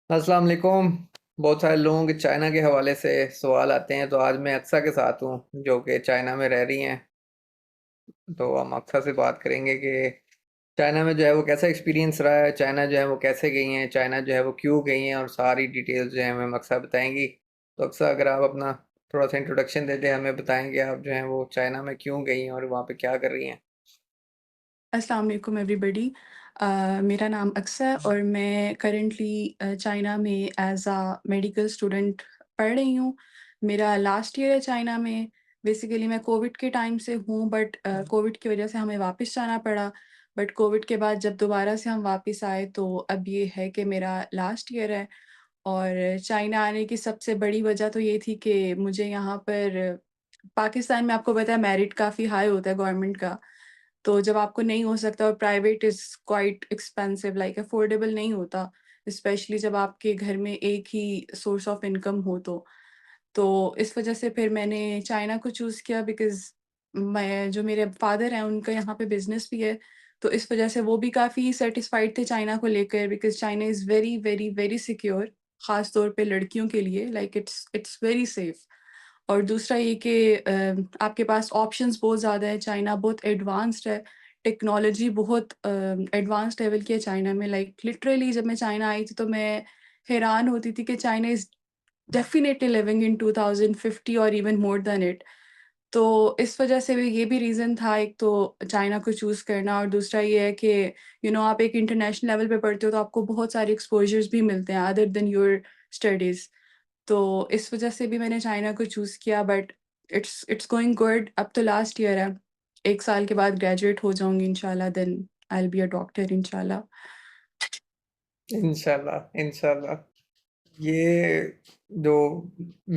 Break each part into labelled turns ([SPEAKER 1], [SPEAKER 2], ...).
[SPEAKER 1] अस्सलाम वालेकुम। बहुत सारे लोगों के चाइना के हवाले से सवाल आते हैं, तो आज मैं अक्सा के साथ हूँ जो कि चाइना में रह रही हैं। तो हम अक्सा से बात करेंगे कि चाइना में जो है वो कैसा एक्सपीरियंस रहा है, चाइना जो है वो कैसे गई हैं, चाइना जो है वो क्यों गई हैं, और सारी डिटेल्स जो है हमें अक्सा बताएंगी। तो अक्सा, अगर आप अपना थोड़ा सा इंट्रोडक्शन दे दें, हमें बताएंगे आप जो हैं वो चाइना में क्यों गई हैं और वहाँ पे क्या कर रही हैं।
[SPEAKER 2] अस्सलाम वालेकुम एवरीबॉडी। मेरा नाम अक्सा है और मैं करंटली चाइना में एज़ अ मेडिकल स्टूडेंट पढ़ रही हूँ। मेरा लास्ट ईयर है चाइना में। बेसिकली मैं कोविड के टाइम से हूँ, बट कोविड की वजह से हमें वापस जाना पड़ा। बट कोविड के बाद जब दोबारा से हम वापस आए तो अब ये है कि मेरा लास्ट ईयर है। और चाइना आने की सबसे बड़ी वजह तो ये थी कि मुझे यहाँ पर पाकिस्तान में आपको पता है मेरिट काफ़ी हाई होता है गवर्नमेंट का। तो जब आपको नहीं हो सकता और private is quite expensive, like affordable नहीं होता, स्पेशली जब आपके घर में एक ही सोर्स ऑफ इनकम हो तो। तो इस वजह से फिर मैंने चाइना को चूज़ किया बिकॉज़ मैं जो मेरे फादर हैं उनका यहाँ पे बिज़नेस भी है। तो इस वजह से वो भी काफ़ी सैटिस्फाइड थे चाइना को लेकर, because China is very, very, very secure, ख़ास तौर पे लड़कियों के लिए, लाइक इट्स वेरी सेफ। और दूसरा ये कि आपके पास ऑप्शंस बहुत ज़्यादा है, चाइना बहुत एडवांस्ड है, टेक्नोलॉजी बहुत एडवांस्ड लेवल की है चाइना में। लाइक लिटरली जब मैं चाइना आई थी तो मैं हैरान होती थी कि China is definitely living in 2050 और इवन मोर दैन इट। तो इस वजह से भी ये भी रीज़न था, एक तो चाइना को चूज़ करना, और दूसरा ये है कि आप एक इंटरनेशनल लेवल पे पढ़ते हो तो आपको बहुत सारे एक्सपोज़र्स भी मिलते हैं अदर देन योर स्टडीज़। तो इस वजह से भी मैंने चाइना को चूज़ किया, बट इट्स गोइंग गुड। अब तो लास्ट ईयर है। 1 साल के बाद ग्रेजुएट हो जाऊँगी इंशाल्लाह, then I will be a doctor इंशाल्लाह।
[SPEAKER 1] इंशाल्लाह, इंशाल्लाह। ये जो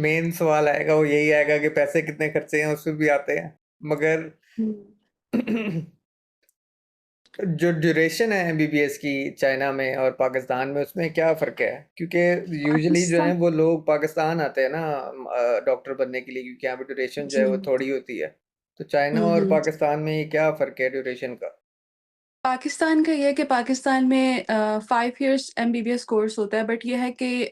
[SPEAKER 1] मेन सवाल आएगा वो यही आएगा कि पैसे कितने खर्चे हैं, उसमें भी आते हैं। मगर
[SPEAKER 2] हुँ।
[SPEAKER 1] जो ड्यूरेशन है एमबीबीएस की चाइना में और पाकिस्तान में, उसमें क्या फ़र्क है? क्योंकि यूजुअली जो है
[SPEAKER 2] पाकिस्तान।
[SPEAKER 1] वो लोग पाकिस्तान आते हैं ना डॉक्टर बनने के लिए, क्योंकि यहाँ पे ड्यूरेशन जो
[SPEAKER 2] जी।
[SPEAKER 1] है वो थोड़ी होती है। तो चाइना
[SPEAKER 2] हुँ,
[SPEAKER 1] और
[SPEAKER 2] हुँ।
[SPEAKER 1] पाकिस्तान में ये क्या फ़र्क है ड्यूरेशन का?
[SPEAKER 2] पाकिस्तान का ये है कि पाकिस्तान में 5 इयर्स एमबीबीएस कोर्स होता है, बट ये है कि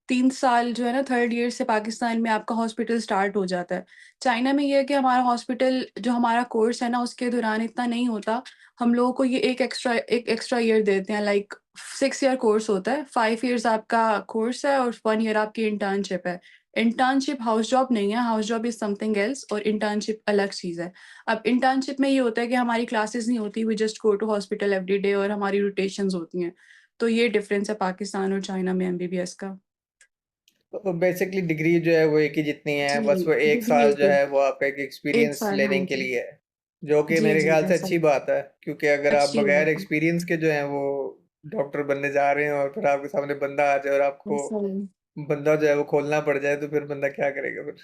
[SPEAKER 2] 3 साल जो है ना, 3rd ईयर से पाकिस्तान में आपका हॉस्पिटल स्टार्ट हो जाता है। चाइना में ये है कि हमारा हॉस्पिटल जो हमारा कोर्स है ना, उसके दौरान इतना नहीं होता। हम लोगों को ये एक एक्स्ट्रा ईयर देते हैं, लाइक 6 ईयर कोर्स होता है। 5 इयर्स आपका कोर्स है और 1 ईयर आपकी इंटर्नशिप है। इंटर्नशिप हाउस जॉब नहीं है, house job is something else और इंटर्नशिप अलग चीज़ है। अब इंटर्नशिप में ये होता है कि हमारी क्लासेस नहीं होती, we just go to hospital every day और हमारी रोटेशंस होती हैं। तो ये डिफरेंस है पाकिस्तान और चाइना में एमबीबीएस का।
[SPEAKER 1] तो बेसिकली डिग्री जो है वो एक ही जितनी है, बस
[SPEAKER 2] जी,
[SPEAKER 1] वो 1
[SPEAKER 2] डिग्री
[SPEAKER 1] साल
[SPEAKER 2] एक
[SPEAKER 1] जो
[SPEAKER 2] है।
[SPEAKER 1] है वो आपका एक
[SPEAKER 2] 1
[SPEAKER 1] एक्सपीरियंस
[SPEAKER 2] साल, हाँ
[SPEAKER 1] लेने के
[SPEAKER 2] जी।
[SPEAKER 1] लिए है, जो कि
[SPEAKER 2] जी,
[SPEAKER 1] मेरे
[SPEAKER 2] जी,
[SPEAKER 1] ख्याल से
[SPEAKER 2] ऐसा
[SPEAKER 1] अच्छी
[SPEAKER 2] ही।
[SPEAKER 1] बात है। क्योंकि अगर आप
[SPEAKER 2] अच्छी
[SPEAKER 1] बगैर
[SPEAKER 2] बात है।
[SPEAKER 1] एक्सपीरियंस के जो हैं वो डॉक्टर बनने जा रहे हैं और फिर आपके सामने बंदा आ जाए और आपको
[SPEAKER 2] ऐसा ही।
[SPEAKER 1] बंदा जो है वो खोलना पड़ जाए, तो फिर बंदा क्या करेगा फिर?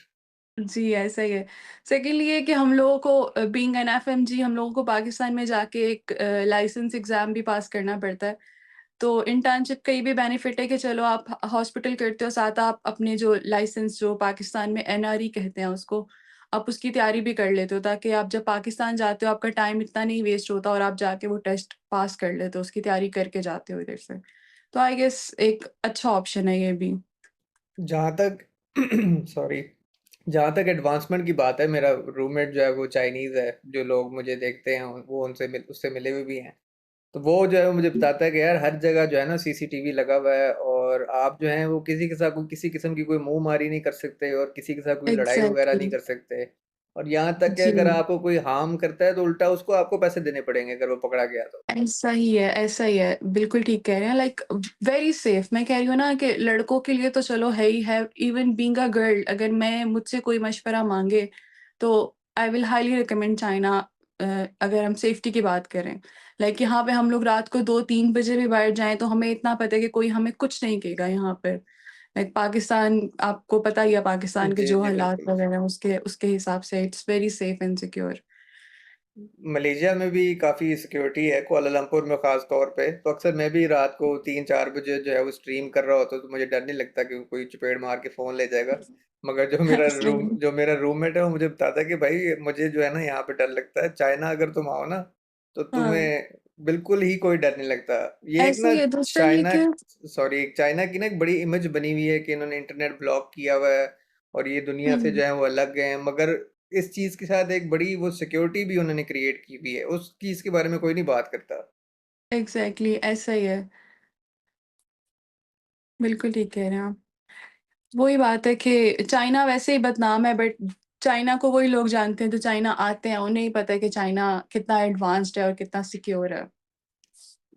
[SPEAKER 2] जी, ऐसा ही है। सेकंडली ये कि हम लोगों को बीइंग एन एफएमजी हम लोगों को पाकिस्तान में जाके एक लाइसेंस एग्ज़ाम भी पास करना पड़ता है। तो इंटर्नशिप का ये भी बेनिफिट है कि चलो आप हॉस्पिटल करते हो, साथ आप अपने जो लाइसेंस जो पाकिस्तान में एनआरई कहते हैं उसको, आप उसकी तैयारी भी कर लेते हो, ताकि आप जब पाकिस्तान जाते हो आपका टाइम इतना नहीं वेस्ट होता और आप जाके वो टेस्ट पास कर लेते हो, उसकी तैयारी करके जाते हो इधर से। तो आई गेस एक अच्छा ऑप्शन है ये भी।
[SPEAKER 1] जहाँ तक सॉरी, जहाँ तक एडवांसमेंट की बात है, मेरा रूममेट जो है वो चाइनीज़ है। जो लोग मुझे देखते हैं वो उससे मिले हुए भी हैं। तो वो जो है वो मुझे बताता है कि यार हर जगह जो है ना सीसीटीवी लगा हुआ है, और आप जो है वो किसी के साथ कोई किसी किस्म की कोई मुंहमारी नहीं कर सकते, और किसी के साथ कोई लड़ाई वगैरह नहीं
[SPEAKER 2] एग्ज़ैक्टली।
[SPEAKER 1] कर सकते। और यहाँ तक कि
[SPEAKER 2] जी।
[SPEAKER 1] अगर आपको कोई हार्म करता है तो उल्टा उसको आपको पैसे देने पड़ेंगे अगर वो पकड़ा गया तो।
[SPEAKER 2] ऐसा ही है, ऐसा ही है। बिल्कुल ठीक कह रहे हैं, लाइक वेरी सेफ। मैं कह रही हूँ ना कि लड़कों के लिए तो चलो है ही है, इवन बीइंग अ गर्ल अगर मैं मुझसे कोई मशवरा माँगे, तो I will highly recommend China. अगर हम सेफ्टी की बात करें। लाइक यहाँ पे हम लोग रात को 2-3 बजे भी बाहर जाएँ तो हमें इतना पता है कि कोई हमें कुछ नहीं कहेगा यहाँ पर। लाइक पाकिस्तान आपको पता ही है, पाकिस्तान के
[SPEAKER 1] जी,
[SPEAKER 2] जो
[SPEAKER 1] जी,
[SPEAKER 2] हालात
[SPEAKER 1] बिल्कुल।
[SPEAKER 2] वगैरह हैं उसके उसके हिसाब से it's very safe and secure.
[SPEAKER 1] Malaysia में भी काफ़ी सिक्योरिटी है, कुआलालंपुर में ख़ास तौर पे। तो अक्सर मैं भी रात को 3-4 बजे जो है वो स्ट्रीम कर रहा होता हूँ, तो मुझे डर नहीं लगता कि कोई चपेड़ मार के फ़ोन ले जाएगा। मगर
[SPEAKER 2] सही।
[SPEAKER 1] जो मेरा रूममेट है वो मुझे बताता है कि भाई मुझे जो है ना यहाँ पे डर लगता है, चाइना अगर तुम आओ ना तो
[SPEAKER 2] हाँ।
[SPEAKER 1] बिल्कुल ही कोई डर नहीं लगता। ये एक
[SPEAKER 2] ऐसे
[SPEAKER 1] ना
[SPEAKER 2] ही है, दूसरा ये
[SPEAKER 1] चाइना
[SPEAKER 2] कि
[SPEAKER 1] सॉरी एक चाइना की ना एक बड़ी इमेज बनी हुई है कि इन्होंने इंटरनेट ब्लॉक किया हुआ है और ये दुनिया से
[SPEAKER 2] हुँ,
[SPEAKER 1] जो है वो अलग हैं, मगर इस चीज़ के साथ एक बड़ी वो सिक्योरिटी भी उन्होंने क्रिएट की हुई है। उस चीज़ के बारे में कोई नहीं बात करता।
[SPEAKER 2] एग्ज़ैक्टली ऐसा ही है। बिल्कुल ठीक कह रहे हैं आप। वही बात है कि चाइना वैसे ही बदनाम है, बट चाइना को वही लोग जानते हैं जो चाइना आते हैं, उन्हें ही पता है कि चाइना कितना एडवांस्ड है और कितना सिक्योर है।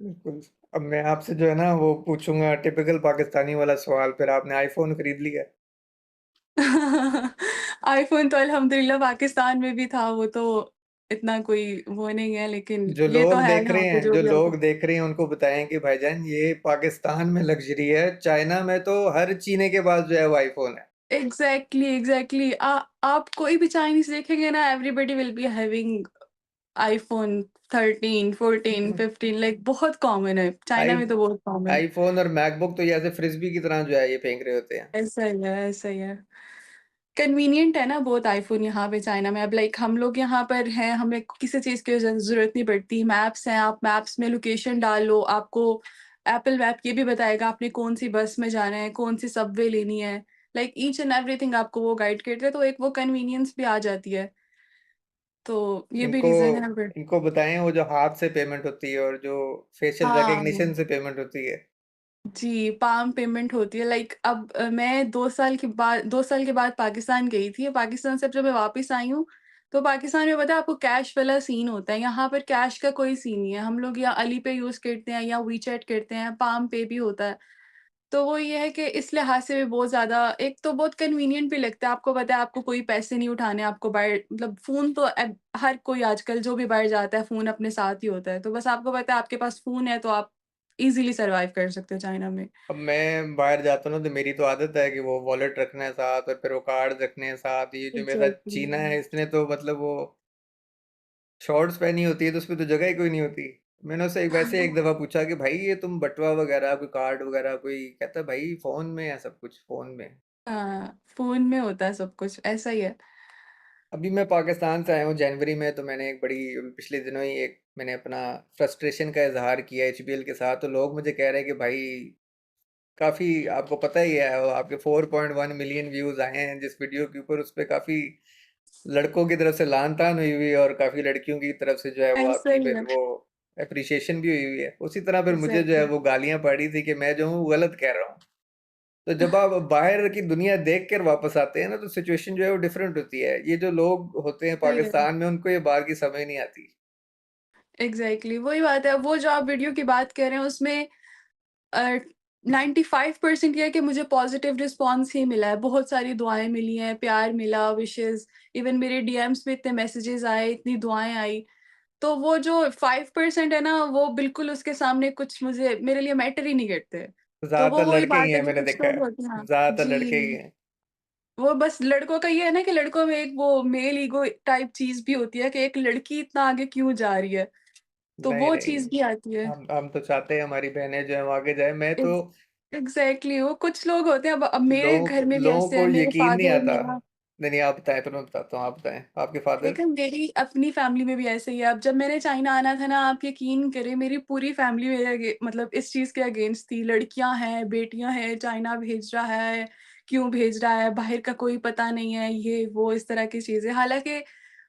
[SPEAKER 1] बिल्कुल। अब मैं आपसे जो है ना वो पूछूँगा टिपिकल पाकिस्तानी वाला सवाल, फिर आपने आईफ़ोन खरीद लिया?
[SPEAKER 2] आईफ़ोन तो अल्हम्दुलिल्लाह पाकिस्तान में भी था, वो तो इतना कोई वो नहीं है, लेकिन ये तो है यहाँ पे जो
[SPEAKER 1] जो
[SPEAKER 2] भी
[SPEAKER 1] लोग
[SPEAKER 2] आता
[SPEAKER 1] देख रहे हैं उनको बताएँ कि भाईजान ये पाकिस्तान में लग्ज़री है, चाइना में तो हर चीने के पास जो है वो आईफ़ोन है।
[SPEAKER 2] एग्ज़ैक्टली, एग्ज़ैक्टली आप कोई भी चाइनीज़ देखेंगे ना, everybody will be having iPhone 13, 14, 15 like बहुत कॉमन है। चाइना
[SPEAKER 1] आई
[SPEAKER 2] में तो बहुत कॉमन।
[SPEAKER 1] आईफ़ोन और मैकबुक तो ये ऐसे फ्रिस्बी की तरह जो है ये फेंक रहे होते हैं।
[SPEAKER 2] ऐसा ही है, ऐसा ही है। कन्वीनिएंट है ना बहुत आईफ़ोन यहाँ पे चाइना में। अब लाइक हम लोग यहाँ पर हैं, हमें किसी चीज़ की ज़रूरत नहीं पड़ती। मैप्स हैं, आप मैप्स में लोकेशन डाल लो, आपको एप्पल मैप ये भी बताएगा आपने कौन-सी बस में जाना है, कौन-सी सबवे लेनी है। लाइक ईच एंड एवरीथिंग आपको वो गाइड करता है, तो एक वो कन्वीनियंस भी आ जाती है। तो ये भी
[SPEAKER 1] इनको
[SPEAKER 2] रीज़न है बट
[SPEAKER 1] इनको बताएँ वो जो हाथ से पेमेंट होती है और जो फेशियल
[SPEAKER 2] हाँ।
[SPEAKER 1] रिकॉग्निशन से पेमेंट होती है।
[SPEAKER 2] जी, पाम पेमेंट होती है लाइक अब मैं 2 साल के बाद पाकिस्तान गई थी। पाकिस्तान से अब जब मैं वापस आई हूँ, तो पाकिस्तान में पता है आपको कैश वाला सीन होता है, यहाँ पर कैश का कोई सीन नहीं है। हम लोग या अली पे यूज़ करते हैं या वीचैट करते हैं, पाम पे भी होता है। तो वो ये है कि इस लिहाज से भी बहुत ज़्यादा एक तो बहुत कन्वीनिएंट भी लगता है, आपको पता है आपको कोई पैसे नहीं उठाने, आपको बाहर मतलब फ़ोन तो अब हर कोई आजकल जो भी बाहर जाता है फ़ोन अपने साथ ही होता है। तो बस आपको पता है आपके पास फ़ोन है तो आप ईज़िली सर्वाइव कर सकते हो चाइना में।
[SPEAKER 1] अब मैं बाहर जाता हूँ ना तो मेरी तो आदत है कि वो वॉलेट रखना है साथ और फिर वो कार्ड रखने हैं साथ। ये जो मेरे साथ
[SPEAKER 2] एग्ज़ैक्टली।
[SPEAKER 1] चीना है इसने तो मतलब वो शॉर्ट्स पहनी होती है तो उसपे तो जगह ही कोई नहीं होती। मैंने उससे वैसे एक दफ़ा पूछा कि भाई ये तुम बटुआ वगैरह कोई कार्ड वगैरह कोई, कहता है भाई फ़ोन में है सब कुछ, फ़ोन में।
[SPEAKER 2] हाँ, फ़ोन में होता है सब कुछ, ऐसा ही है।
[SPEAKER 1] अभी मैं पाकिस्तान से आया हूँ जनवरी में, तो मैंने एक बड़ी पिछले दिनों ही एक मैंने अपना फ्रस्ट्रेशन का इज़हार किया एचबीएल के साथ। तो लोग मुझे कह रहे हैं कि भाई काफ़ी आपको पता ही है, वो आपके 4.1 मिलियन व्यूज़ आए हैं जिस वीडियो के ऊपर, उस पे काफ़ी लड़कों की तरफ से लान-तान हुई हुई है और काफ़ी लड़कियों की तरफ से जो है वो
[SPEAKER 2] ऐसा
[SPEAKER 1] आपकी
[SPEAKER 2] ही
[SPEAKER 1] फिर
[SPEAKER 2] है,
[SPEAKER 1] वो एप्रिसिएशन भी हुई हुई है। उसी तरह फिर मुझे जो है
[SPEAKER 2] एग्ज़ैक्टली।
[SPEAKER 1] वो गालियाँ पड़ी थी कि मैं जो हूँ गलत कह रहा हूँ। तो जब आप बाहर की दुनिया देख कर वापस आते हैं ना तो सिचुएशन जो है वो डिफरेंट होती है। ये जो लोग होते हैं
[SPEAKER 2] सही है,
[SPEAKER 1] पाकिस्तान में उनको ये बात की समझ नहीं आती।
[SPEAKER 2] एग्ज़ैक्टली वही बात है। वो जो आप वीडियो की बात कर रहे हैं उसमें अ, 95% ये है कि मुझे पॉज़िटिव रिस्पॉन्स ही मिला है। बहुत सारी दुआएँ मिली हैं, प्यार मिला, विशेज़ इवन मेरे डीएम्स में इतने मैसेजेज़ आए, इतनी दुआएँ आई। तो वो जो 5% है ना, वो बिल्कुल उसके सामने कुछ मुझे मेरे लिए मैटर ही नहीं करते। तो वो
[SPEAKER 1] ज़्यादातर
[SPEAKER 2] वही
[SPEAKER 1] लड़के ही
[SPEAKER 2] बात है
[SPEAKER 1] हैं
[SPEAKER 2] कि
[SPEAKER 1] मैंने
[SPEAKER 2] कुछ
[SPEAKER 1] देखा
[SPEAKER 2] लोग
[SPEAKER 1] है।
[SPEAKER 2] होते हैं हाँ,
[SPEAKER 1] ज़्यादातर लड़के ही
[SPEAKER 2] जी।
[SPEAKER 1] हैं।
[SPEAKER 2] वो बस लड़कों का ये है ना कि लड़कों में एक वो मेल ईगो टाइप चीज़ भी होती है कि एक लड़की इतना आगे क्यों जा रही है, तो
[SPEAKER 1] नहीं,
[SPEAKER 2] वो
[SPEAKER 1] नहीं।
[SPEAKER 2] चीज़ भी आती है।
[SPEAKER 1] हम तो चाहते हैं हमारी बहनें जो हैं वो आगे जाएँ। मैं तो
[SPEAKER 2] एग्ज़ एग्ज़ैक्टली वो कुछ लोग होते हैं अब मेरे घर में भी
[SPEAKER 1] लोगों
[SPEAKER 2] ऐसे
[SPEAKER 1] को
[SPEAKER 2] हैं, मेरे
[SPEAKER 1] यकीन नहीं
[SPEAKER 2] फादर
[SPEAKER 1] आता।
[SPEAKER 2] मेरा
[SPEAKER 1] नहीं, नहीं आप बताएँ, फिर मैं बताता हूँ, आप बताएँ। आपके फादर?
[SPEAKER 2] देखिए, मेरी अपनी फैमिली में भी ऐसे ही है। अब जब मैंने चाइना आना था ना, आप यकीन करें मेरी पूरी फैमिली मेरे मतलब इस चीज़ के अगेंस्ट थी। लड़कियाँ हैं, बेटियाँ हैं, चाइना भेज रहा है, क्यों भेज रहा है, बाहर का कोई पता नहीं है, ये वो इस तरह की चीज़ें। हालाँकि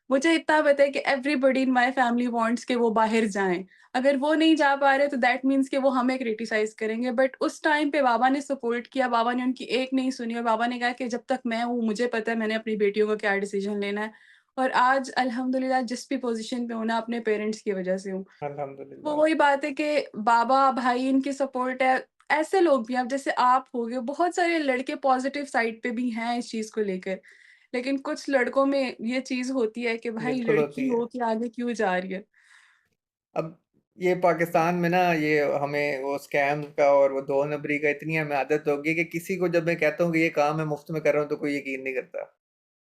[SPEAKER 2] मुझे इतना पता है कि everybody in my family wants कि वो बाहर जाएँ। अगर वो नहीं जा पा रहे तो दैट मीन्स कि वो हमें क्रिटिसाइज़ करेंगे। बट उस टाइम पे बाबा ने सपोर्ट किया, बाबा ने उनकी एक नहीं सुनी और बाबा ने कहा कि जब तक मैं हूँ, मुझे पता है मैंने अपनी बेटियों को क्या डिसीज़न लेना है। और आज अल्हम्दुलिल्लाह जिस भी पोज़ीशन पे हूँ ना, अपने पेरेंट्स की वज़ह से हूँ। वो
[SPEAKER 1] अल्हम्दुलिल्लाह।
[SPEAKER 2] वही बात है कि बाबा, भाई इनकी सपोर्ट है। ऐसे लोग भी हैं, अब जैसे आप हो गए, बहुत सारे लड़के पॉज़िटिव साइड पे भी हैं इस चीज़ को लेकर। लेकिन कुछ लड़कों में ये चीज़ होती है कि भाई
[SPEAKER 1] बिल्कुल
[SPEAKER 2] लड़की
[SPEAKER 1] होती है।
[SPEAKER 2] हो के आगे क्यों जा रही है?
[SPEAKER 1] अब ये पाकिस्तान में ना ये हमें वो स्कैम का और वो 2 नंबरी का इतनी हमें आदत हो गई कि किसी को जब मैं कहता हूँ कि ये काम मैं मुफ्त में कर रहा हूँ तो कोई यकीन नहीं करता।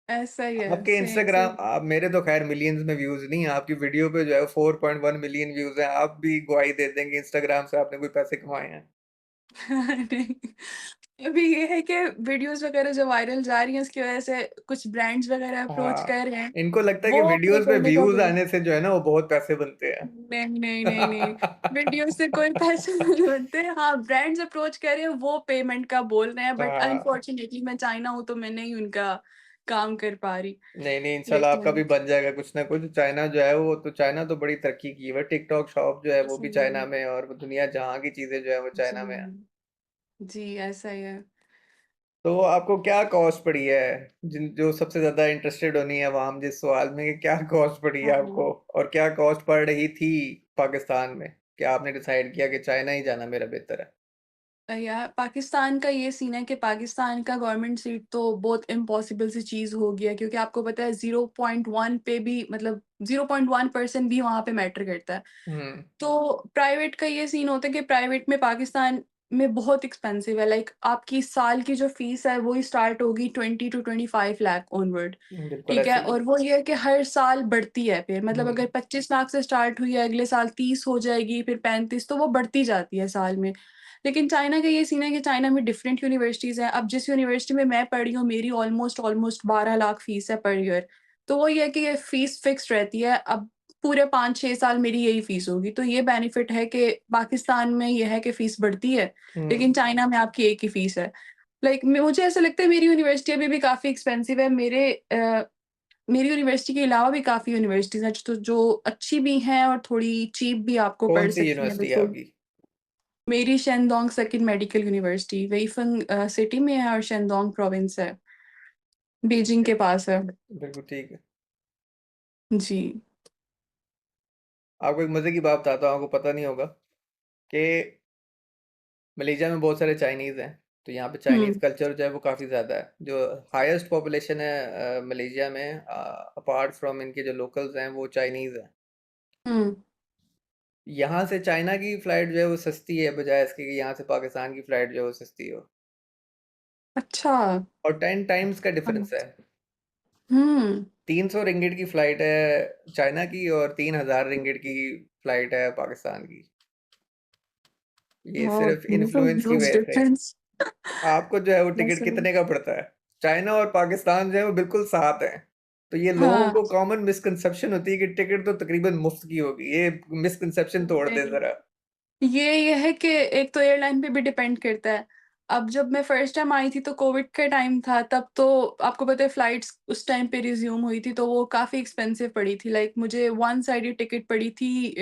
[SPEAKER 2] ऐसा ही है,
[SPEAKER 1] आपके
[SPEAKER 2] सेम
[SPEAKER 1] इंस्टाग्राम
[SPEAKER 2] सेम।
[SPEAKER 1] आप मेरे तो ख़ैर मिलियंस में व्यूज़ नहीं है, आपकी वीडियो पे जो है 4.1 मिलियन व्यूज़ हैं। आप भी गवाही दे देंगे इंस्टाग्राम से आपने कोई पैसे कमाए हैं।
[SPEAKER 2] नहीं, अभी ये है कि वीडियोज़ वगैरह जो वायरल जा रही हैं उसकी वज़ह से कुछ ब्रांड्स वगैरह अप्रोच
[SPEAKER 1] हाँ,
[SPEAKER 2] कर रहे हैं।
[SPEAKER 1] इनको लगता है कि
[SPEAKER 2] वो पे
[SPEAKER 1] वीडियोज़ पे
[SPEAKER 2] करने का
[SPEAKER 1] व्यूज़
[SPEAKER 2] कोई
[SPEAKER 1] आने से जो है ना वो बहुत पैसे बनते हैं।
[SPEAKER 2] नहीं, नहीं, नहीं, नहीं। वीडियो से कोई पैसे नहीं बनते। हाँ, ब्रांड्स अप्रोच कर रहे हैं वो पेमेंट का बोल रहे हैं बट
[SPEAKER 1] हाँ,
[SPEAKER 2] अनफॉर्च्युनेटली मैं चाइना हूँ तो मैं नहीं उनका काम कर पा रही।
[SPEAKER 1] नहीं, नहीं इंशाल्लाह आपका भी
[SPEAKER 2] लेकिन
[SPEAKER 1] बन जाएगा कुछ ना कुछ। चाइना जो है वो तो चाइना तो बड़ी तरक्की की है। टिकटॉक शॉप जो है वो भी चाइना
[SPEAKER 2] जी,
[SPEAKER 1] में और वो दुनिया जहाँ की चीज़ें जो है वो चाइना में है।
[SPEAKER 2] जी, जी, ऐसा ही है।
[SPEAKER 1] तो आपको क्या कॉस्ट पड़ी है? जिन जो सबसे ज़्यादा इंटरेस्टेड होनी है अवाम जिस सवाल में कि क्या कॉस्ट पड़ी है
[SPEAKER 2] हाँ।
[SPEAKER 1] आपको? और क्या कॉस्ट पड़ रही थी पाकिस्तान में? क्या आपने डिसाइड किया कि चाइना ही जाना मेरा बेहतर है?
[SPEAKER 2] यार पाकिस्तान का ये सीन है कि पाकिस्तान का गवर्नमेंट सीट तो बहुत इम्पॉसिबल सी चीज़ हो गई है क्योंकि आपको पता है 0.1 पे भी मतलब 0.1% भी वहाँ पे मैटर करता है।
[SPEAKER 1] हुँ,
[SPEAKER 2] तो प्राइवेट का ये सीन होता है कि प्राइवेट में पाकिस्तान में बहुत एक्सपेंसिव है लाइक आपकी साल की जो फीस है वो ही स्टार्ट होगी 20 टू 25 लाख ऑनवर्ड।
[SPEAKER 1] बिल्कुल
[SPEAKER 2] ठीक है?
[SPEAKER 1] ऐसे ही है।
[SPEAKER 2] और वो ये है कि हर साल बढ़ती है फिर मतलब
[SPEAKER 1] हुँ,
[SPEAKER 2] अगर 25 लाख से स्टार्ट हुई है अगले साल 30 हो जाएगी फिर 35 तो वो बढ़ती जाती है साल में। लेकिन चाइना का ये सीन है कि चाइना में डिफरेंट यूनिवर्सिटीज़ हैं। अब जिस यूनिवर्सिटी में मैं पढ़ी हूँ मेरी ऑलमोस्ट 12 लाख फीस है पर ईयर। तो वो ये है कि ये फीस फिक्स्ड रहती है। अब पूरे 5-6 साल मेरी यही फ़ीस होगी। तो ये बेनिफिट है कि पाकिस्तान में ये है कि फ़ीस बढ़ती है, लेकिन
[SPEAKER 1] हुँ।
[SPEAKER 2] चाइना में आपकी एक ही फ़ीस है। लाइक म मुझे ऐसा लगता है मेरी यूनिवर्सिटी अभी भी काफ़ी एक्सपेंसिव है। मेरी यूनिवर्सिटी के अलावा भी काफ़ी यूनिवर्सिटीज़ हैं जो अच्छी भी हैं और थोड़ी चीप भी आपको पड़
[SPEAKER 1] कौन-सी
[SPEAKER 2] सकती हैं।
[SPEAKER 1] यूनिवर्सिटी है
[SPEAKER 2] जैसे
[SPEAKER 1] आपकी?
[SPEAKER 2] मेरी शेनडोंग सेकंड मेडिकल यूनिवर्सिटी वेइफंग सिटी में है और शेनडोंग प्रोविंस है,
[SPEAKER 1] ठीक
[SPEAKER 2] बीजिंग
[SPEAKER 1] है,
[SPEAKER 2] के पास है।
[SPEAKER 1] बिल्कुल ठीक है।
[SPEAKER 2] जी।
[SPEAKER 1] आपको एक मज़े की बात बताता हूँ, आपको पता नहीं होगा कि मलेशिया में बहुत सारे चाइनीज़ हैं, तो यहाँ पे चाइनीज़
[SPEAKER 2] हुँ,
[SPEAKER 1] कल्चर जो है वो काफ़ी ज़्यादा है। जो हाईएस्ट पॉपुलेशन है मलेशिया में अपार्ट फ्रॉम इनके जो लोकल्स हैं वो चाइनीज़ हैं।
[SPEAKER 2] हुँ।
[SPEAKER 1] यहाँ से चाइना की फ़्लाइट जो है वो सस्ती है बजाय इसके कि यहाँ से पाकिस्तान की फ़्लाइट जो है वो सस्ती हो।
[SPEAKER 2] अच्छा।
[SPEAKER 1] और 10 टाइम्स का
[SPEAKER 2] हाँ।
[SPEAKER 1] डिफ़रेंस है।
[SPEAKER 2] हुँ।
[SPEAKER 1] 300 रिंगिट की फ़्लाइट है चाइना की और 3000 रिंगिट की फ़्लाइट है पाकिस्तान की। ये
[SPEAKER 2] ओह!
[SPEAKER 1] सिर्फ़
[SPEAKER 2] मतलब
[SPEAKER 1] इन्फ्लुएंस की
[SPEAKER 2] ह्यूज
[SPEAKER 1] वजह से।
[SPEAKER 2] डिफरेंस।
[SPEAKER 1] आपको जो है वो टिकट
[SPEAKER 2] वैसे
[SPEAKER 1] कितने का पड़ता है? चाइना और पाकिस्तान जो है वो बिल्कुल साथ हैं। तो ये लोगों
[SPEAKER 2] हाँ,
[SPEAKER 1] को कॉमन मिसकंसेप्शन होती है कि टिकट तो तकरीबन मुफ़्त की होगी। ये मिसकंसेप्शन तोड़ दें
[SPEAKER 2] नहीं,
[SPEAKER 1] ज़रा।
[SPEAKER 2] ये है कि एक तो एयरलाइन पे भी डिपेंड करता है। अब जब मैं फर्स्ट टाइम आई थी तो कोविड का टाइम था, तब तो आपको पता है फ्लाइट्स उस टाइम पे रिज़्यूम हुई थी, तो वो काफ़ी एक्सपेंसिव पड़ी थी। लाइक मुझे वन साइडेड टिकट पड़ी थी